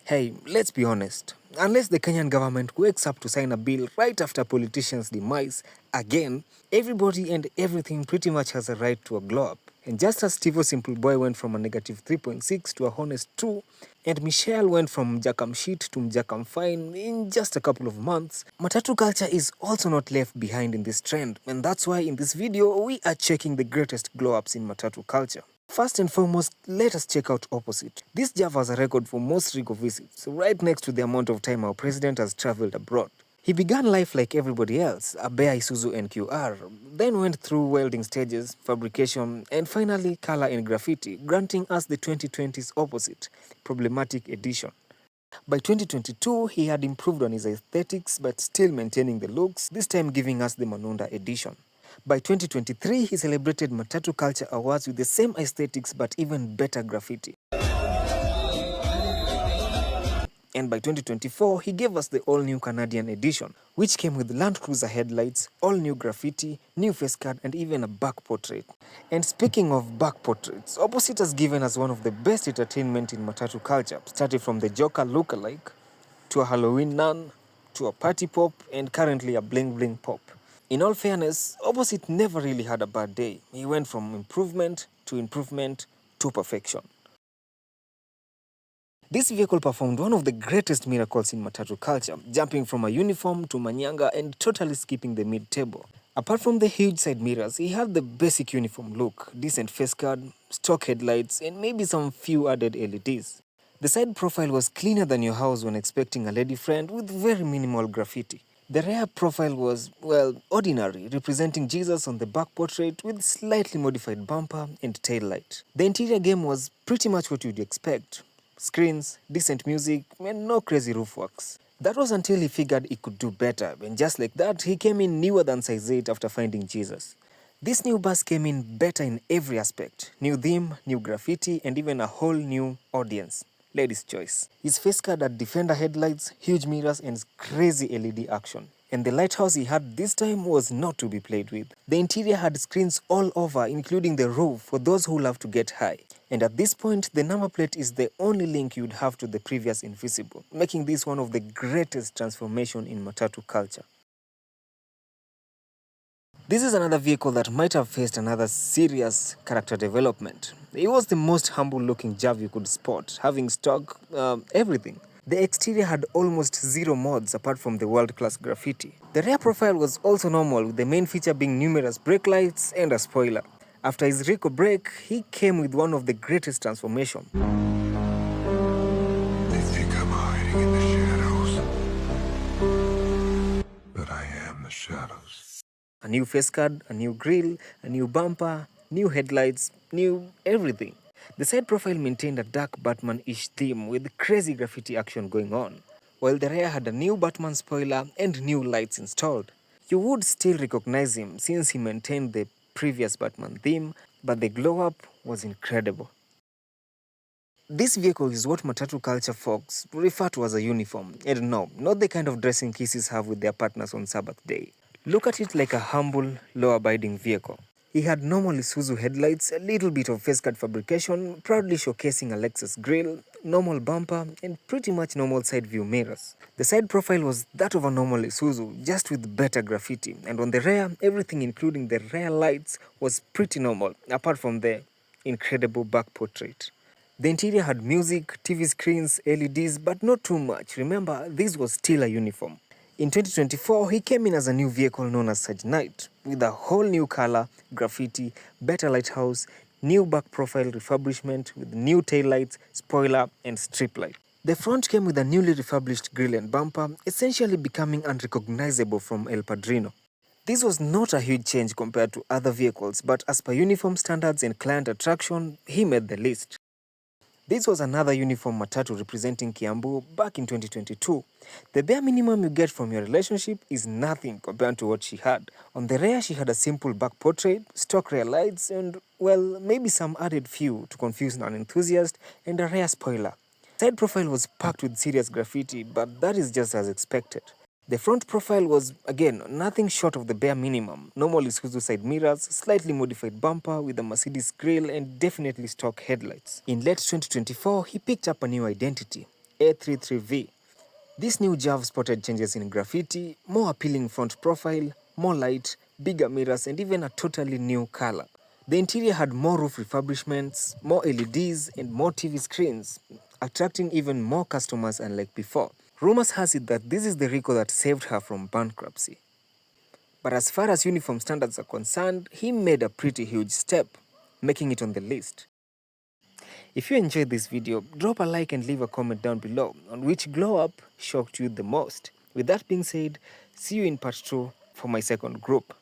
Hey, let's be honest. Unless the Kenyan government wakes up to sign a bill right after politicians' demise, again, everybody and everything pretty much has a right to a glow up. And just as Steve Simple Boy went from a negative 3.6 to a honest 2, and Michelle went from Mjakam shit to Mjakam fine in just a couple of months, Matatu culture is also not left behind in this trend, and that's why in this video we are checking the greatest glow ups in Matatu culture. First and foremost, let us check out Opposite. This Java has a record for most Rico visits, right next to the amount of time our president has traveled abroad. He began life like everybody else, a bare Isuzu NQR, then went through welding stages, fabrication, and finally color and graffiti, granting us the 2020's Opposite, Problematic Edition. By 2022, he had improved on his aesthetics but still maintaining the looks, this time giving us the Manunda Edition. By 2023, he celebrated Matatu Culture Awards with the same aesthetics but even better graffiti. And by 2024, he gave us the all-new Canadian edition, which came with Land Cruiser headlights, all-new graffiti, new face card, and even a back portrait. And speaking of back portraits, Opposite has given us one of the best entertainment in Matatu culture, starting from the Joker look-alike, to a Halloween nun, to a party pop, and currently a bling-bling pop. In all fairness, Opposite never really had a bad day. He went from improvement to perfection. This vehicle performed one of the greatest miracles in Matatu culture, jumping from a uniform to manyanga and totally skipping the mid-table. Apart from the huge side mirrors, he had the basic uniform look, decent face guard, stock headlights, and maybe some few added LEDs. The side profile was cleaner than your house when expecting a lady friend with very minimal graffiti. The rear profile was, well, ordinary, representing Jesus on the back portrait with slightly modified bumper and tail light. The interior game was pretty much what you'd expect. Screens, decent music, and no crazy roof works. That was until he figured he could do better, and just like that, he came in newer than size 8 after finding Jesus. This new bus came in better in every aspect. New theme, new graffiti, and even a whole new audience. Ladies' choice. His face card had Defender headlights, huge mirrors, and crazy LED action. And the lighthouse he had this time was not to be played with. The interior had screens all over, including the roof for those who love to get high. And at this point, the number plate is the only link you'd have to the previous Invisible, making this one of the greatest transformation in Matatu culture. This is another vehicle that might have faced another serious character development. He was the most humble looking Jav you could spot, having stock, everything. The exterior had almost zero mods apart from the world-class graffiti. The rear profile was also normal, with the main feature being numerous brake lights and a spoiler. After his Rico break, he came with one of the greatest transformations. They think I'm hiding in the shadows, but I am the shadows. A new face card, a new grille, a new bumper, new headlights, new everything. The side profile maintained a dark Batman-ish theme with crazy graffiti action going on, while the rear had a new Batman spoiler and new lights installed. You would still recognize him since he maintained the previous Batman theme, but the glow-up was incredible. This vehicle is what Matatu culture folks refer to as a uniform, and no, not the kind of dressing kisses have with their partners on Sabbath day. Look at it like a humble, law-abiding vehicle. He had normal Isuzu headlights, a little bit of face card fabrication, proudly showcasing a Lexus grille, normal bumper, and pretty much normal side view mirrors. The side profile was that of a normal Isuzu, just with better graffiti, and on the rear, everything including the rear lights was pretty normal, apart from the incredible back portrait. The interior had music, TV screens, LEDs, but not too much. Remember, this was still a uniform. In 2024, he came in as a new vehicle known as Saj Knight, with a whole new color, graffiti, better lighthouse, new back profile refurbishment with new taillights, spoiler, and strip light. The front came with a newly refurbished grille and bumper, essentially becoming unrecognizable from El Padrino. This was not a huge change compared to other vehicles, but as per uniform standards and client attraction, he made the list. This was another uniform Matatu representing Kiambu back in 2022. The bare minimum you get from your relationship is nothing compared to what she had. On the rear, she had a simple back portrait, stock rear lights, and, well, maybe some added few to confuse an enthusiast, and a rear spoiler. Side profile was packed with serious graffiti, but that is just as expected. The front profile was, again, nothing short of the bare minimum. Normal Isuzu side mirrors, slightly modified bumper with a Mercedes grille, and definitely stock headlights. In late 2024, he picked up a new identity. A33V. This new Jav spotted changes in graffiti, more appealing front profile, more light, bigger mirrors, and even a totally new color. The interior had more roof refurbishments, more LEDs, and more TV screens, attracting even more customers unlike before. Rumors has it that this is the Rico that saved her from bankruptcy. But as far as uniform standards are concerned, he made a pretty huge step, making it on the list. If you enjoyed this video, drop a like and leave a comment down below on which glow up shocked you the most. With that being said, see you in part 2 for my second group.